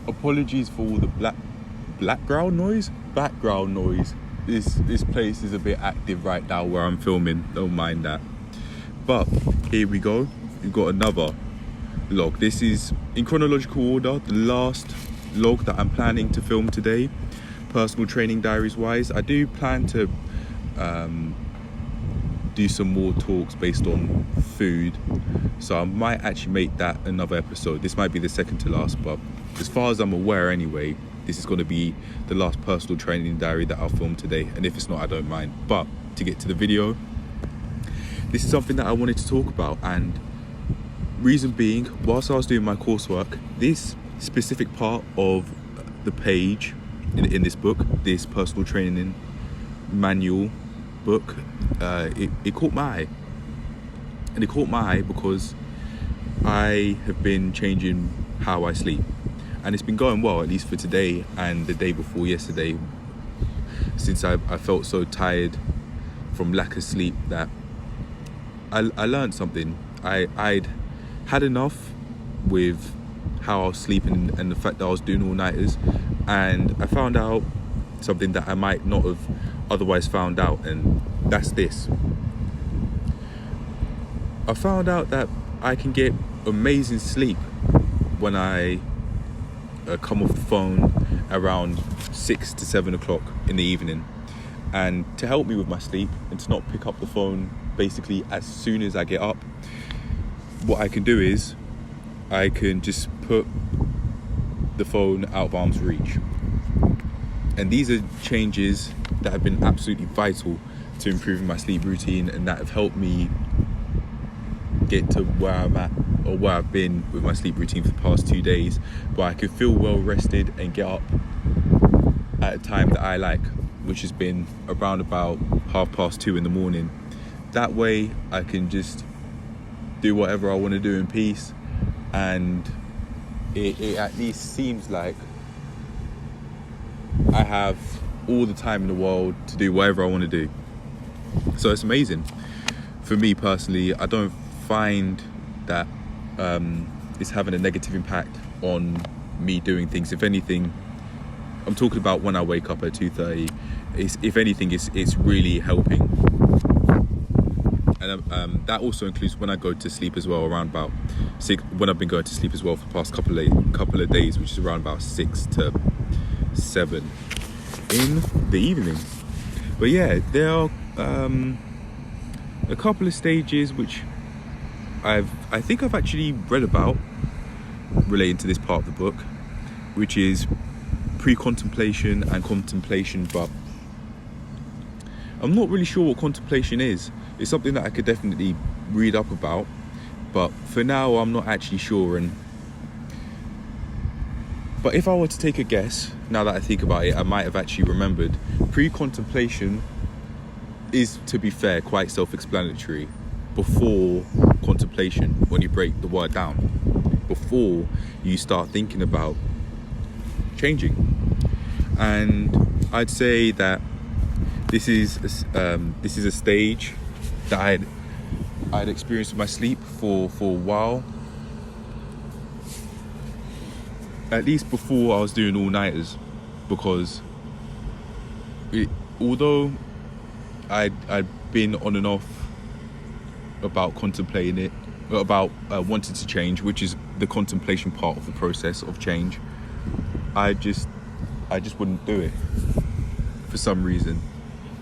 apologies for all the background noise. This place is a bit active right now where I'm filming, don't mind that. But here we go, we've got another log. This is in chronological order, the last log that I'm planning to film today, personal training diaries wise. I do plan to do some more talks based on food, so I might actually make that another episode. This might be the second to last, but as far as I'm aware anyway, this is going to be the last personal training diary that I'll film today, and if it's not, I don't mind. But to get to the video, this is something that I wanted to talk about, and reason being, whilst I was doing my coursework, this specific part of the page in this book, this personal training manual book, it caught my eye. And it caught my eye because I have been changing how I sleep, and it's been going well, at least for today and the day before yesterday, since I felt so tired from lack of sleep that I learned something. I'd had enough with how I was sleeping and the fact that I was doing all-nighters, and I found out something that I might not have otherwise found out, and that's this. I found out that I can get amazing sleep when I come off the phone around 6 to 7 o'clock in the evening. And to help me with my sleep and to not pick up the phone basically as soon as I get up, what I can do is I can just put the phone out of arm's reach. And these are changes that have been absolutely vital to improving my sleep routine, and that have helped me get to where I'm at, or where I've been with my sleep routine for the past 2 days, where I can feel well rested and get up at a time that I like, which has been around about 2:30 in the morning. That way I can just do whatever I want to do in peace, and it at least seems like I have all the time in the world to do whatever I want to do. So it's amazing. For me personally, I don't find that it's having a negative impact on me doing things. If anything, I'm talking about when I wake up at 2:30. If anything, it's really helping. And that also includes when I go to sleep as well, around about 6. When I've been going to sleep as well for the past couple of days, which is around about 6 to 7 in the evening. But yeah, there are a couple of stages which I think I've actually read about relating to this part of the book, which is pre-contemplation and contemplation, but I'm not really sure what contemplation is. It's something that I could definitely read up about, but for now I'm not actually sure. But if I were to take a guess, now that I think about it, I might have actually remembered. Pre-contemplation is, to be fair, quite self-explanatory. Before contemplation, when you break the word down, before you start thinking about changing. And I'd say that this is a stage that I'd experienced with my sleep for a while. At least before I was doing all-nighters, because although I'd been on and off about contemplating it, about wanting to change, which is the contemplation part of the process of change, I just wouldn't do it for some reason.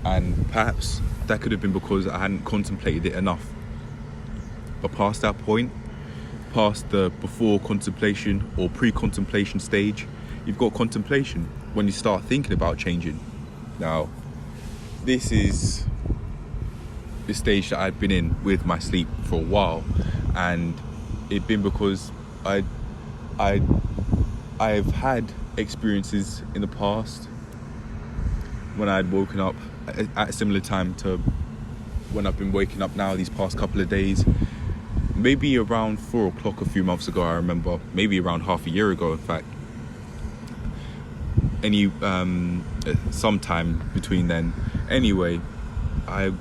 And perhaps that could have been because I hadn't contemplated it enough. But past that point, past the before contemplation or pre-contemplation stage, you've got contemplation, when you start thinking about changing. Now, this is the stage that I'd been in with my sleep for a while, and it'd been because I've had experiences in the past when I'd woken up at a similar time to when I've been waking up now these past couple of days. Maybe around 4 o'clock a few months ago, I remember, maybe around half a year ago, in fact. Sometime between then. Anyway, I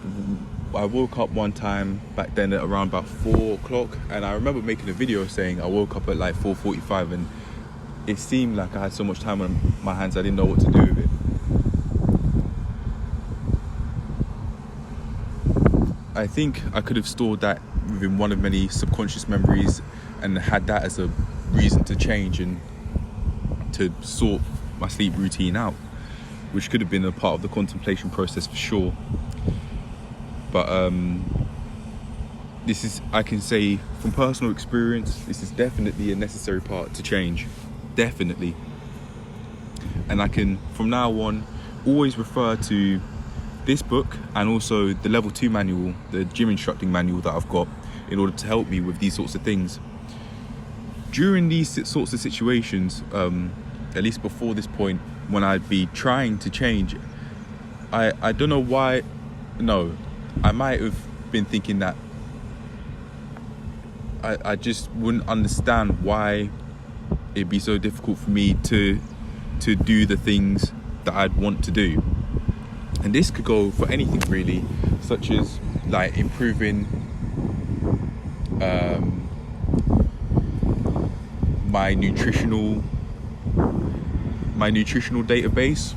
woke up one time back then at around about 4 o'clock, and I remember making a video saying I woke up at like 4:45, and it seemed like I had so much time on my hands I didn't know what to do with it. I think I could have stored that within one of many subconscious memories and had that as a reason to change and to sort my sleep routine out, which could have been a part of the contemplation process for sure. But this is, I can say from personal experience, this is definitely a necessary part to change. Definitely. And I can, from now on, always refer to this book and also the level 2 manual, the gym instructing manual that I've got, in order to help me with these sorts of things. During these sorts of situations, at least before this point, when I'd be trying to change, I don't know why, no, I might have been thinking that I just wouldn't understand why it'd be so difficult for me to do the things that I'd want to do. And this could go for anything really, such as like improving my nutritional database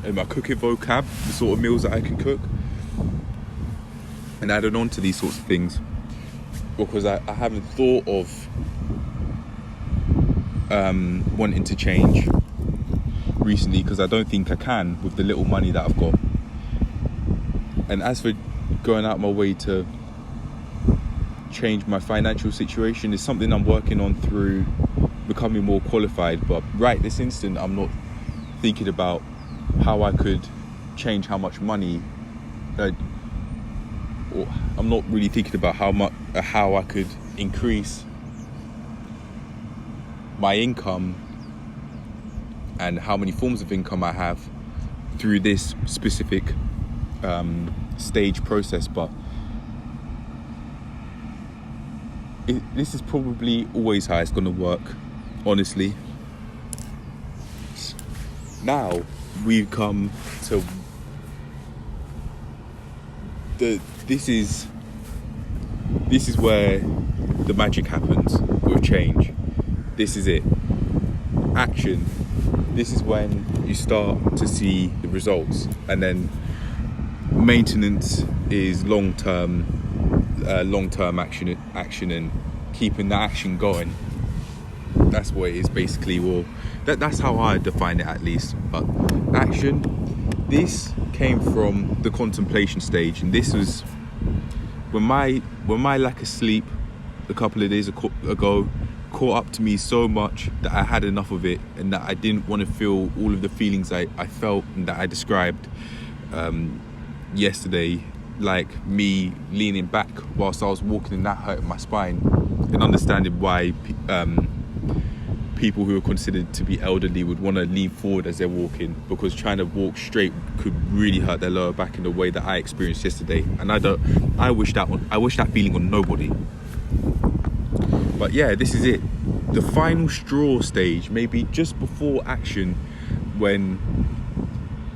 and my cooking vocab, the sort of meals that I can cook, and adding on to these sorts of things, because I haven't thought of wanting to change recently, because I don't think I can with the little money that I've got. And as for going out my way to change my financial situation, is something I'm working on through becoming more qualified. But right this instant, I'm not thinking about how I could change how much money. Or I'm not really thinking about how I could increase my income and how many forms of income I have through this specific stage process. But this is probably always how it's going to work, honestly. Now we've come to this is where the magic happens with change. This is it. Action. This is when you start to see the results, and then maintenance is long-term action and keeping the action going. That's what it is basically. Well, that's how I define it, at least. But action, this came from the contemplation stage, and this was when my lack of sleep a couple of days ago caught up to me so much that I had enough of it, and that I didn't want to feel all of the feelings I felt and that I described yesterday, like me leaning back whilst I was walking and that hurting my spine, and understanding why people who are considered to be elderly would want to lean forward as they're walking, because trying to walk straight could really hurt their lower back in the way that I experienced yesterday. And I wish that feeling on nobody. But yeah, this is it, the final straw stage, maybe just before action, when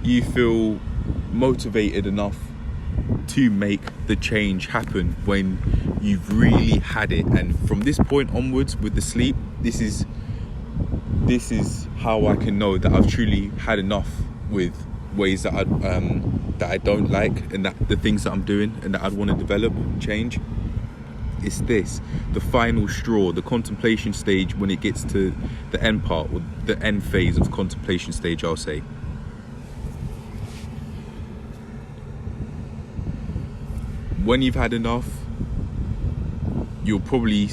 you feel motivated enough to make the change happen, when you've really had it. And from this point onwards with the sleep, this is how I can know that I've truly had enough with ways that I don't like, and that the things that I'm doing and that I'd want to develop and change. It's this, the final straw, the contemplation stage, when it gets to the end part, or the end phase of the contemplation stage, I'll say. When you've had enough, you'll probably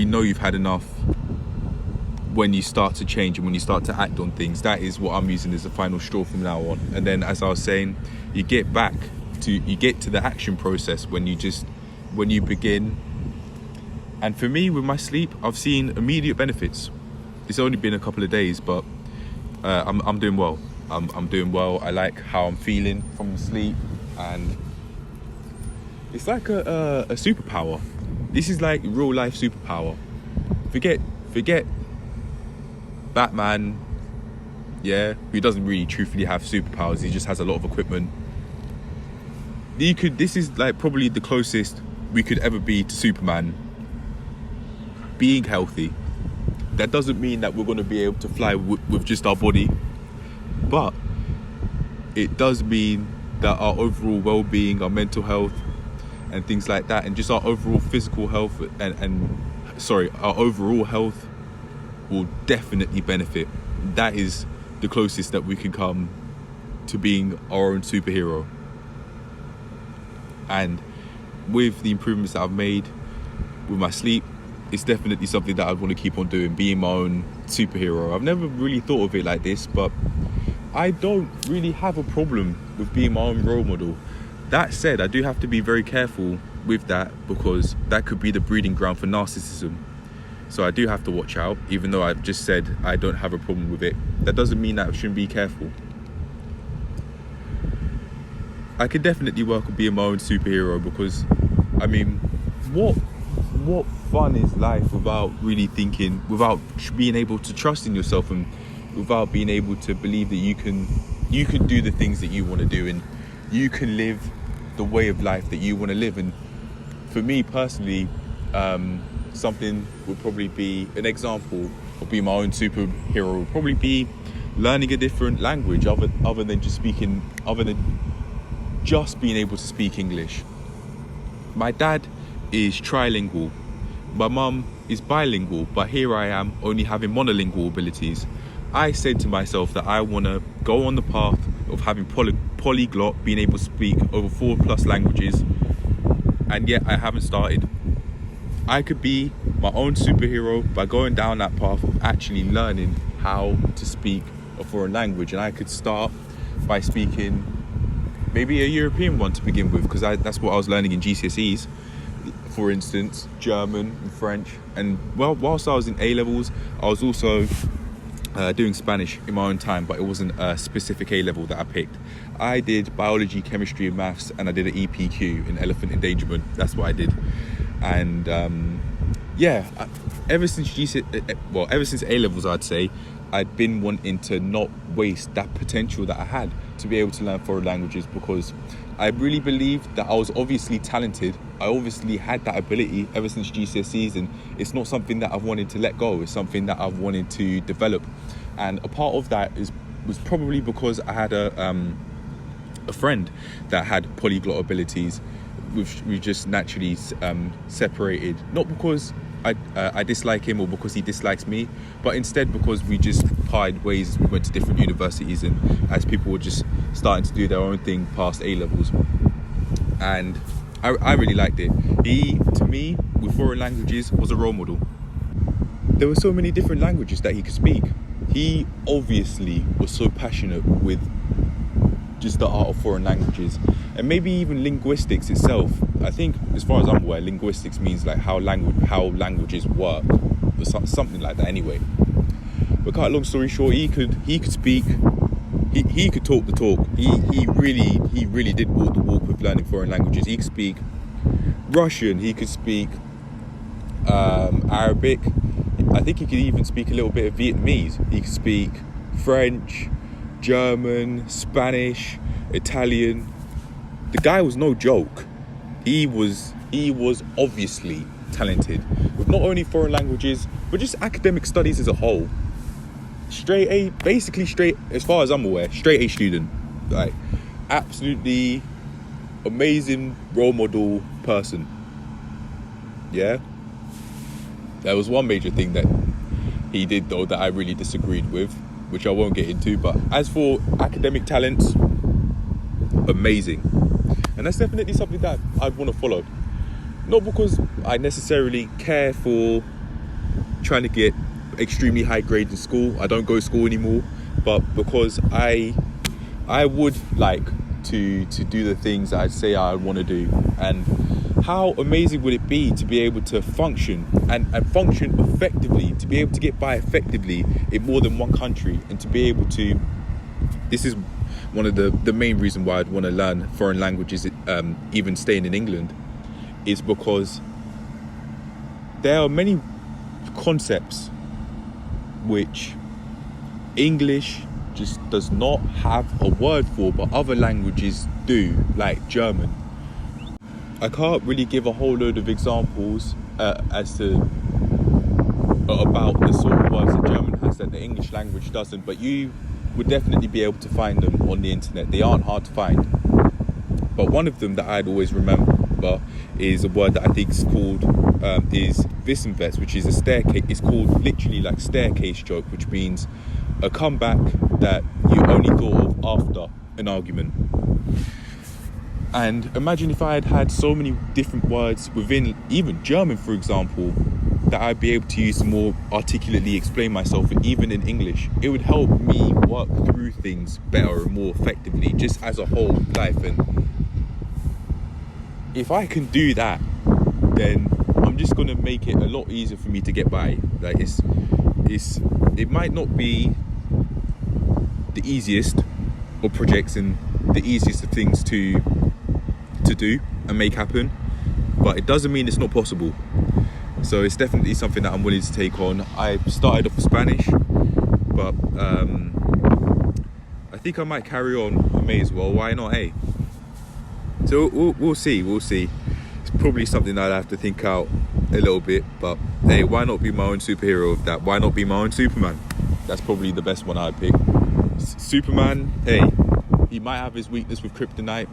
know you've had enough when you start to change and when you start to act on things. That is what I'm using as the final straw from now on. And then, as I was saying, you get to the action process when you begin. And for me, with my sleep, I've seen immediate benefits. It's only been a couple of days, but I'm doing well. I'm doing well. I like how I'm feeling from the sleep, and it's like a superpower. This is like real life superpower. Forget Batman, yeah, who doesn't really truthfully have superpowers. He just has a lot of equipment. This is like probably the closest we could ever be to Superman. Being healthy, That doesn't mean that we're going to be able to fly with just our body, but it does mean that our overall well-being, our mental health and things like that, and just our overall physical health our overall health will definitely benefit. That is the closest that we can come to being our own superhero. And with the improvements that I've made with my sleep, it's definitely something that I want to keep on doing, being my own superhero. I've never really thought of it like this, but I don't really have a problem with being my own role model. That said, I do have to be very careful with that, because that could be the breeding ground for narcissism. So I do have to watch out, even though I've just said I don't have a problem with it. That doesn't mean that I shouldn't be careful. I could definitely work on being my own superhero, because, I mean, what fun is life without really thinking, without being able to trust in yourself, and without being able to believe that you can do the things that you want to do, and you can live the way of life that you want to live. And for me personally, something would probably be an example of being my own superhero would probably be learning a different language other than just being able to speak English. My dad is trilingual. My mum is bilingual, but here I am only having monolingual abilities. I said to myself that I want to go on the path of having polyglot, being able to speak over 4+ languages, and yet I haven't started. I could be my own superhero by going down that path of actually learning how to speak a foreign language, and I could start by speaking maybe a European one to begin with, because that's what I was learning in GCSEs. For instance, German and French. And whilst I was in A-levels, I was also doing Spanish in my own time, but it wasn't a specific A-level that I picked. I did biology, chemistry and maths, and I did an EPQ in elephant endangerment. That's what I did. And ever since A-levels, I'd say, I'd been wanting to not waste that potential that I had to be able to learn foreign languages, because I really believed that I was obviously talented. I obviously had that ability ever since GCSEs, and it's not something that I've wanted to let go. It's something that I've wanted to develop. And a part of that was probably because I had a friend that had polyglot abilities. We just naturally separated, not because I dislike him or because he dislikes me, but instead because we just parted ways as we went to different universities, and as people were just starting to do their own thing past A-levels. And I really liked it. He, to me, with foreign languages, was a role model. There were so many different languages that he could speak. He obviously was so passionate with just the art of foreign languages, and maybe even linguistics itself. I think, as far as I'm aware, linguistics means like how languages work, or something like that anyway. But cut a long story short, he could speak, he could talk the talk. He really did walk the walk with learning foreign languages. He could speak Russian, he could speak Arabic, I think he could even speak a little bit of Vietnamese. He could speak French, German, Spanish, Italian. The guy was no joke. He was obviously talented with not only foreign languages, but just academic studies as a whole. Straight A, as far as I'm aware, straight A student. Like, absolutely amazing role model person. Yeah. There was one major thing that he did though that I really disagreed with, which I won't get into, but as for academic talents, amazing. And that's definitely something that I'd want to follow. Not because I necessarily care for trying to get extremely high grades in school. I don't go to school anymore, but because I would like to do the things that I'd say I want to do. And how amazing would it be to be able to function and function effectively, to be able to get by effectively in more than one country, and to be able to, this is one of the main reason why I'd want to learn foreign languages, even staying in England, is because there are many concepts which English just does not have a word for, but other languages do, like German. I can't really give a whole load of examples as to about the sort of words that German has that the English language doesn't, but you would definitely be able to find them on the internet. They aren't hard to find. But one of them that I'd always remember is a word that I think is called is Wissenwitz, which is a staircase. It's called literally like staircase joke, which means a comeback that you only thought of after an argument. And imagine if I had had so many different words within even German, for example, that I'd be able to use to more articulately explain myself, even in English. It would help me work through things better and more effectively, just as a whole life. And if I can do that, then I'm just gonna make it a lot easier for me to get by. Like it might not be the easiest of projects and the easiest of things to do and make happen, but it doesn't mean it's not possible. So it's definitely something that I'm willing to take on. I started off with Spanish, but I think I might carry on. I may as well. Why not, eh? So we'll see. It's probably something that I have to think out a little bit, but hey, why not be my own superhero of that? Why not be my own Superman? That's probably the best one I'd pick. Superman, hey, he might have his weakness with kryptonite,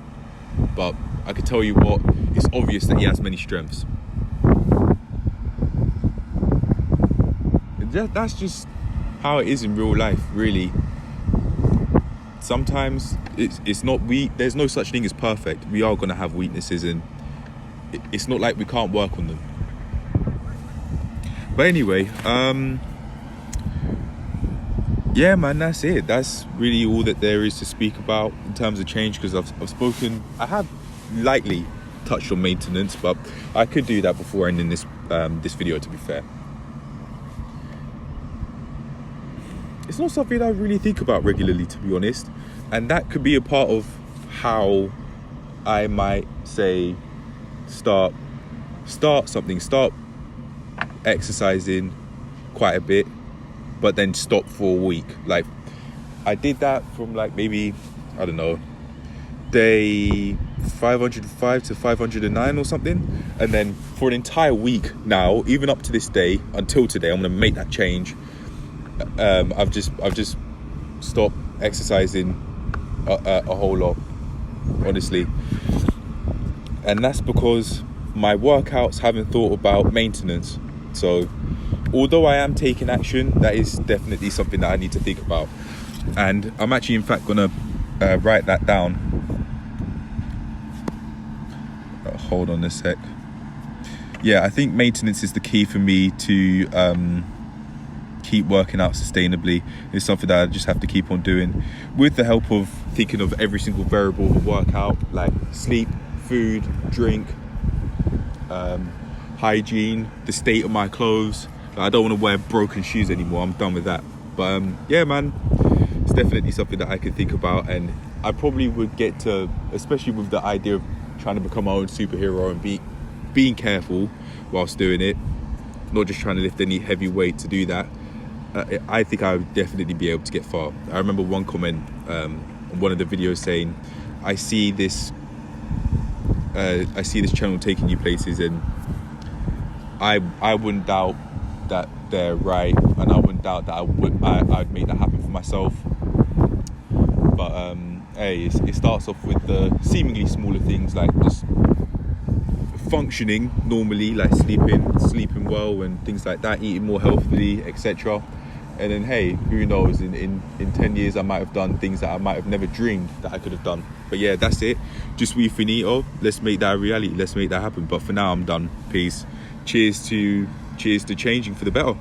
but I can tell you what, it's obvious that he has many strengths. That's just how it is in real life, really. Sometimes it's not there's no such thing as perfect. We are going to have weaknesses, and it's not like we can't work on them. But anyway, yeah, man, that's it. That's really all that there is to speak about in terms of change, because I have lightly touched on maintenance, but I could do that before ending this video, to be fair. It's not something I really think about regularly, to be honest, and that could be a part of how I might say start exercising quite a bit, but then stop for a week. Like, I did that from like maybe, I don't know, day 505 to 509 or something, and then for an entire week now, even up to this day, until today, I'm gonna make that change. I've just stopped exercising a whole lot, honestly, and that's because my workouts haven't thought about maintenance. So although I am taking action, that is definitely something that I need to think about, and I'm actually in fact gonna write that down. Hold on a sec. Yeah, I think maintenance is the key for me to keep working out sustainably. It's something that I just have to keep on doing, with the help of thinking of every single variable of a workout, like sleep, food, drink, hygiene, the state of my clothes. I don't want to wear broken shoes anymore. I'm done with that. But yeah, man, it's definitely something that I can think about, and I probably would get to, especially with the idea of trying to become my own superhero and being careful whilst doing it, not just trying to lift any heavy weight to do that. I think I would definitely be able to get far. I remember one comment on one of the videos saying, I see this channel taking you places, and I wouldn't doubt that they're right, and I wouldn't doubt that I'd make that happen for myself. But hey, it starts off with the seemingly smaller things, like just functioning normally, like sleeping well and things like that, eating more healthily, etc. And then hey, who knows, in 10 years I might have done things that I might have never dreamed that I could have done. But yeah, that's it. Just we finito. Let's make that a reality. Let's make that happen. But for now, I'm done. Peace. Cheers to changing for the better.